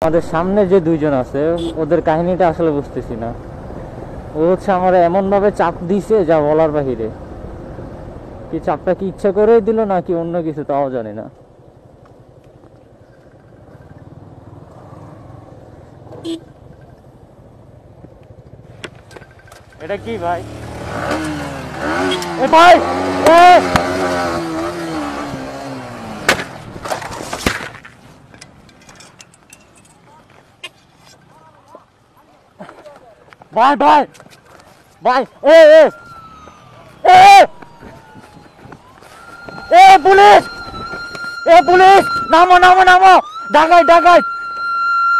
আমাদের সামনে যে দুইজন আছে ওদের কাহিনীটা আসলে বুঝতেছি না। ও হচ্ছে আমার এমন ভাবে চাপ দিছে যা বলার বাহিরে। কি চাপটা কি ইচ্ছা করেই দিল নাকি অন্য কিছু তাও জানি না। এটা কি ভাই? এ ভাই এ ভাই ভাই ভাই এ এ এ এ পুলিশ! এ পুলিশ! নামো নামো নামো! ডাকাই ডাকাই!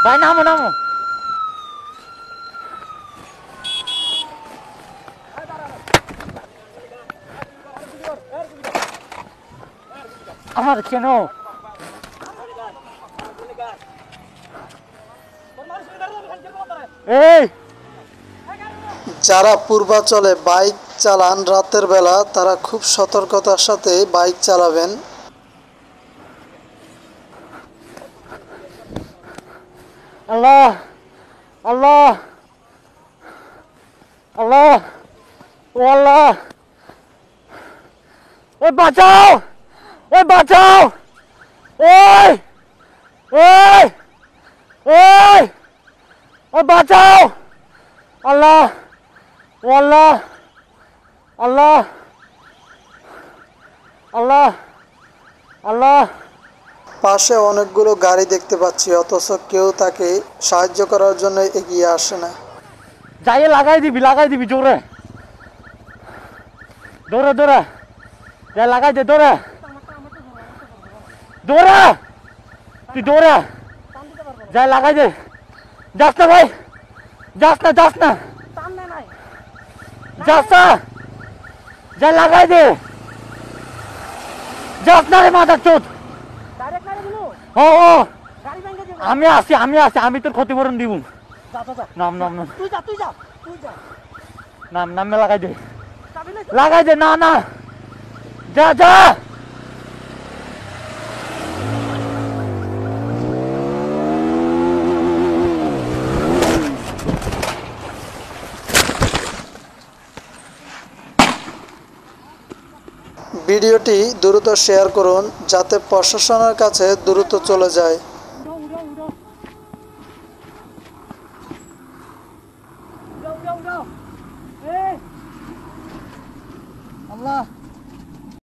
ভাই নামো নামো! আমার কেন? এই যারা পূর্বাচলে বাইক চালান রাতের বেলা তারা খুব সতর্কতার সাথে বাইক চালাবেন। আল্লাহ আল্লাহ আল্লাহ ও আল্লাহ! ওই বাঁচাও! ওই বাঁচাও! ওই ওই ওই ওই বাঁচাও! আল্লাহ ও আল্লাহ আল্লাহ আল্লাহ আল্লাহ! পাশে অনেকগুলো গাড়ি দেখতে পাচ্ছি, অথচ কেউ তাকে সাহায্য করার জন্য এগিয়ে আসে না। যাইয়ে লাগাই দিবি জোরে দৌড়ে দৌড়ে যাই লাগাই দে দৌড়ে দৌড়ে তুই দৌড়ে যাই লাগাই দে। যাস না ভাই, যাস না যাস না যাস না, যাই লাগাই দে। যাস না রে মাথার চোট। ও ও আমি আসি আমি তোর ক্ষতিপূরণ দিব। নাম নাম নাম নাম নামে লাগাই দে না না যা যা। ভিডিওটি দ্রুত শেয়ার করুন যাতে প্রশাসনের কাছে দ্রুত চলে যায়।